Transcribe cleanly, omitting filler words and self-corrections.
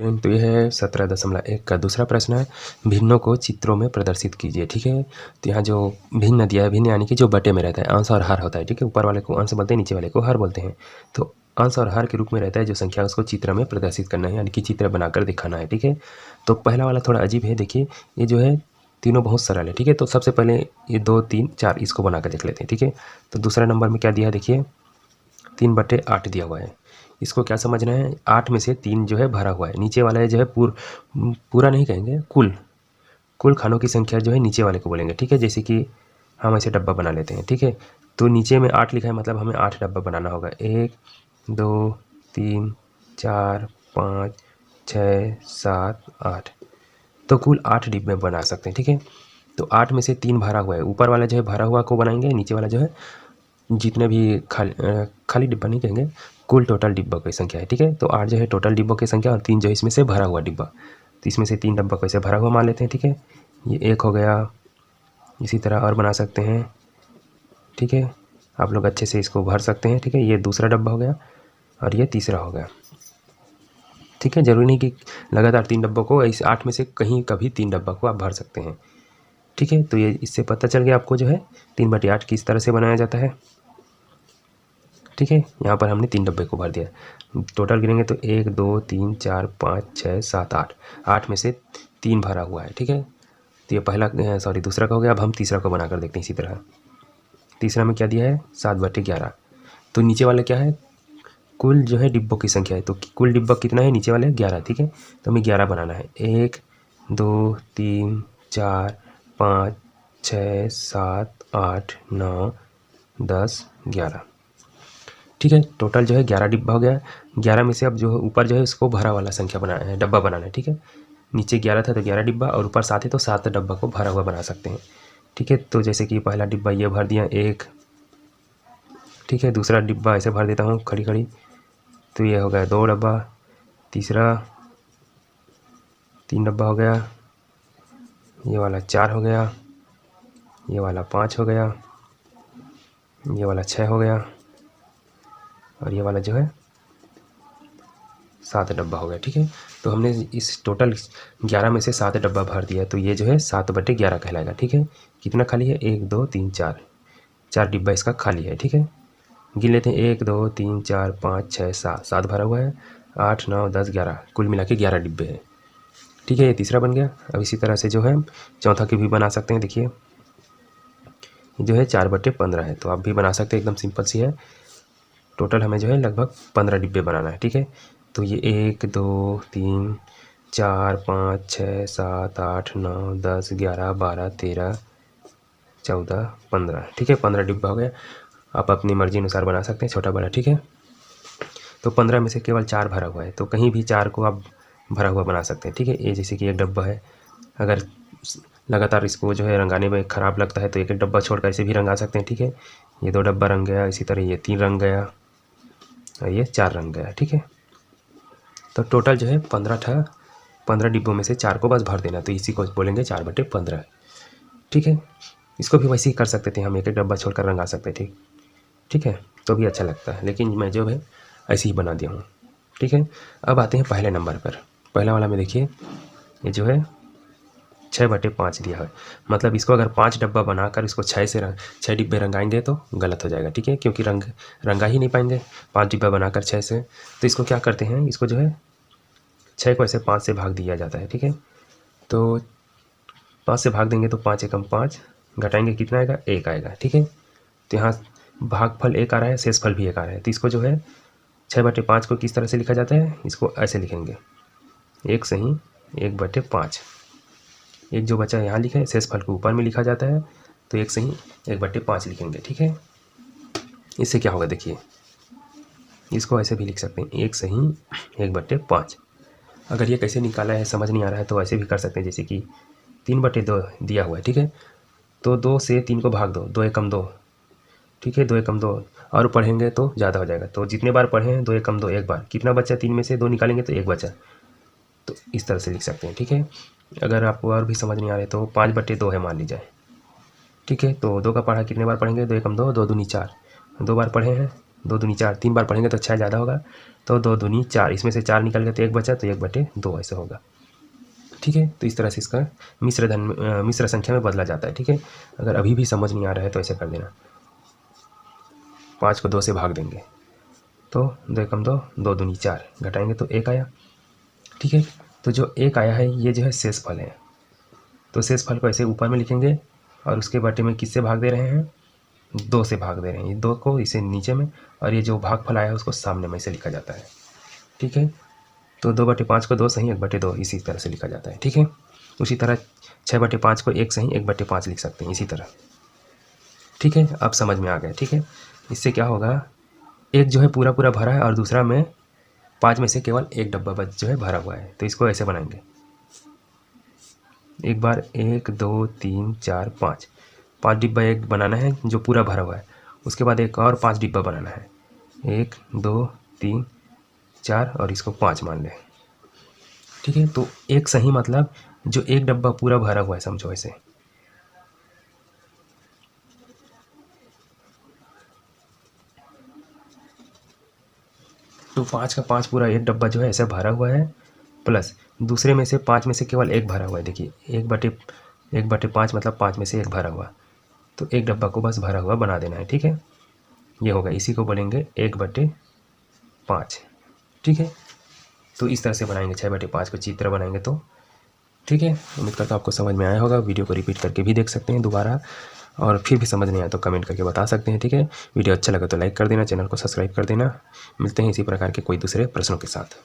तो ये है 17.1 का दूसरा प्रश्न है, भिन्नों को चित्रों में प्रदर्शित कीजिए। ठीक है, तो यहाँ जो भिन्न दिया है, भिन्न यानी कि जो बटे में रहता है, अंश और हर होता है। ठीक है, ऊपर वाले को अंश बोलते हैं, नीचे वाले को हर बोलते हैं। तो अंश और हर के रूप में रहता है जो संख्या, उसको चित्र में प्रदर्शित करना है, यानी कि चित्र बनाकर दिखाना है। ठीक है, तो पहला वाला थोड़ा अजीब है। देखिए ये जो है तीनों बहुत सरल है। ठीक है, तो सबसे पहले ये 2, 3, 4 इसको बनाकर देख लेते हैं। ठीक है, तो दूसरा नंबर में क्या दिया है, देखिए 3/8 दिया हुआ है। इसको क्या समझना है, 8 में से 3 जो है भरा हुआ है। नीचे वाला है जो है पूरा नहीं कहेंगे, कुल खानों की संख्या जो है नीचे वाले को बोलेंगे। ठीक है, जैसे कि हम ऐसे डब्बा बना लेते हैं। ठीक है, तो नीचे में 8 लिखा है, मतलब हमें 8 डब्बा बनाना होगा। 1, 2, 3, 4, 5, 6, 7, 8, तो कुल 8 डिब्बे बना सकते हैं। ठीक है, तो 8 में से 3 भरा हुआ है, ऊपर वाला जो है भरा हुआ को बनाएंगे, नीचे वाला जो है जितने भी खाली डिब्बा नहीं कहेंगे, कुल टोटल डिब्बों की संख्या है। ठीक है, तो 8 जो है टोटल डिब्बों की संख्या और 3 जो है इसमें से भरा हुआ डिब्बा, तो इसमें से 3 डब्बा को ऐसे भरा हुआ मान लेते हैं। ठीक है, ये 1 हो गया, इसी तरह और बना सकते हैं। ठीक है, आप लोग अच्छे से इसको भर सकते हैं। ठीक है, ये दूसरा डब्बा हो गया और ये तीसरा हो गया। ठीक है, जरूरी नहीं कि लगातार 3 डब्बों को, इस 8 में से कहीं कभी 3 डब्बा को आप भर सकते हैं। ठीक है, तो ये इससे पता चल गया आपको जो है 3/8 किस तरह से बनाया जाता है। ठीक है, यहाँ पर हमने 3 डब्बे को भर दिया। टोटल गिनेंगे तो 1, 2, 3, 4, 5, 6, 7, 8, 8 में से 3 भरा हुआ है। ठीक है, तो ये पहला दूसरा का हो गया। अब हम तीसरा को बनाकर देखते हैं इसी तरह। तीसरा में क्या दिया है, 7/11। तो नीचे वाले क्या है, कुल जो है डिब्बों की संख्या है, तो कुल डिब्बा कितना है, नीचे वाले 11। ठीक है, तो हमें 11 बनाना है। 1, 2, 3, 4, 5, 6, 7, 8, 9, 10, 11। ठीक है, टोटल जो है 11 डिब्बा हो गया। 11 में से अब जो ऊपर जो है उसको भरा वाला संख्या बनाना है, डब्बा बनाना है। ठीक है, नीचे 11 था तो 11 डिब्बा, और ऊपर 7 है तो 7 डब्बा को भरा हुआ बना सकते हैं। ठीक है, तो जैसे कि पहला डिब्बा ये भर दिया 1। ठीक है, दूसरा डिब्बा ऐसे भर देता हूँ खड़ी खड़ी, तो ये हो गया 2 डब्बा। तीसरा 3 डब्बा हो गया, ये वाला 4 हो गया, ये वाला 5 हो गया, ये वाला 6 हो गया, और ये वाला जो है 7 डब्बा हो गया। ठीक है, तो हमने इस टोटल 11 में से 7 डब्बा भर दिया, तो ये जो है 7/11 कहलाएगा। ठीक है, कितना खाली है, 1, 2, 3, 4 डिब्बा इसका खाली है। ठीक है, गिन लेते हैं, 1, 2, 3, 4, 5, 6, 7, 7 भरा हुआ है, 8, 9, 10, 11, कुल मिला के 11 डिब्बे हैं। ठीक है, ये तीसरा बन गया। अब इसी तरह से जो है चौथा की भी बना सकते हैं। देखिए ये जो है 4/15 है, तो आप भी बना सकते हैं, एकदम सिंपल सी है। टोटल हमें जो है लगभग 15 डिब्बे बनाना है। ठीक है, तो ये 1, 2, 3, 4, 5, 6, 7, 8, 9, 10, 11, 12, 13, 14, 15। ठीक है, 15 डिब्बा हो गया। आप अपनी मर्जी अनुसार बना सकते हैं, छोटा बड़ा। ठीक है, तो 15 में से केवल 4 भरा हुआ है, तो कहीं भी 4 को आप भरा हुआ बना सकते हैं। ठीक है, ये जैसे कि एक डब्बा है, अगर लगातार इसको जो है रंगाने में ख़राब लगता है तो एक एक डब्बा छोड़कर ऐसे भी रंगा सकते हैं। ठीक है, ये 2 डब्बा रंग गया, इसी तरह ये 3 रंग गया और ये 4 रंग गया। ठीक है, तो टोटल जो है 15 डिब्बों में से 4 को बस भर देना, तो इसी को बोलेंगे 4/15। ठीक है, इसको भी वैसे ही कर सकते थे, हम एक एक डब्बा छोड़कर रंगा सकते थे। ठीक है, तो भी अच्छा लगता है, लेकिन मैं जो है ऐसे ही बना दिया हूँ। ठीक है, अब आते हैं पहले नंबर पर। पहला वाला में देखिए ये जो है 6/5 दिया है, मतलब इसको अगर 5 डब्बा बनाकर इसको 6 डिब्बे रंगाएंगे तो गलत हो जाएगा। ठीक है, क्योंकि रंगा ही नहीं पाएंगे 5 डिब्बा बनाकर 6 से। तो इसको क्या करते हैं, इसको जो है 6 को ऐसे 5 से भाग दिया जाता है। ठीक है, तो 5 से भाग देंगे तो 5 एकम 5, घटाएंगे कितना आएगा, 1 आएगा। ठीक है, तो यहाँ भागफल 1 आ रहा है, शेषफल भी 1 आ रहा है, तो इसको जो है 6/5 को किस तरह से लिखा जाता है, इसको ऐसे लिखेंगे, 1 सही 1/5। एक जो बचा यहाँ लिखे, शेषफल को ऊपर में लिखा जाता है, तो 1 सही 1/5 लिखेंगे। ठीक है, इससे क्या होगा, देखिए इसको ऐसे भी लिख सकते हैं, 1 सही 1/5। अगर ये कैसे निकाला है समझ नहीं आ रहा है तो ऐसे भी कर सकते हैं, जैसे कि 3/2 दिया हुआ है। ठीक है, तो 2 से 3 को भाग दो, 2 एकम 2। ठीक है, 2 एकम 2, और पढ़ेंगे तो ज़्यादा हो जाएगा, तो जितने बार पढ़े हैं 2 एकम 2 एक बार, कितना बचा, 3 में से 2 निकालेंगे तो 1 बचा, तो इस तरह से लिख सकते हैं। ठीक है, अगर आपको और भी समझ नहीं आ रहे तो 5/2 है मान लीजिए। ठीक है, तो 2 का पढ़ा कितने बार पढ़ेंगे, 2 एकम 2, 2 दूनी 4, 2 बार पढ़े हैं 2 दूनी 4, 3 बार पढ़ेंगे तो 6 ज़्यादा होगा, तो 2 दूनी 4, इसमें से 4 निकल गया तो 1 बचा, तो 1/2 ऐसे होगा। ठीक है, तो इस तरह से इसका मिश्र संख्या में बदला जाता है। ठीक है, अगर अभी भी समझ नहीं आ रहा है तो ऐसे कर देना, 5 को 2 से भाग देंगे तो 2 एकम 2, 2 दूनी 4, घटाएंगे तो 1 आया। ठीक है, तो जो 1 आया है ये जो है शेषफल है, तो शेषफल को ऐसे ऊपर में लिखेंगे और उसके बटे में किससे भाग दे रहे हैं, 2 से भाग दे रहे हैं। ये 2 को इसे नीचे में, और ये जो भागफल आया है उसको सामने में से लिखा जाता है। ठीक है, तो 2/5 को 2 सही, 1/2 इसी तरह से लिखा जाता है। ठीक है, उसी तरह 6/5 को 1 सही, 1/5 लिख सकते हैं इसी तरह। ठीक है, अब समझ में आ गया। ठीक है, इससे क्या होगा, एक जो है पूरा पूरा भरा है और दूसरा में 5 में से केवल एक डब्बा बच जो है भरा हुआ है, तो इसको ऐसे बनाएंगे। एक बार 1 2 3 4 5 डिब्बा एक बनाना है जो पूरा भरा हुआ है, उसके बाद एक और 5 डिब्बा बनाना है, 1 2 3 4 और इसको 5 मान लें। ठीक है, तो एक सही मतलब जो एक डब्बा पूरा भरा हुआ है, समझो ऐसे। तो 5 का 5 पूरा एक डब्बा जो है ऐसा भरा हुआ है, प्लस दूसरे में से 5 में से केवल एक भरा हुआ है। देखिए 1/5 मतलब 5 में से एक भरा हुआ, तो एक डब्बा को बस भरा हुआ बना देना है। ठीक है, ये होगा, इसी को बोलेंगे 1/5। ठीक है, तो इस तरह से बनाएंगे 6/5 को चित्र बनाएंगे तो। ठीक है, उम्मीद करता हूँ आपको समझ में आया होगा। वीडियो को रिपीट करके भी देख सकते हैं दोबारा, और फिर भी समझ नहीं आया तो कमेंट करके बता सकते हैं। ठीक है, वीडियो अच्छा लगा तो लाइक कर देना, चैनल को सब्सक्राइब कर देना। मिलते हैं इसी प्रकार के कोई दूसरे प्रश्नों के साथ।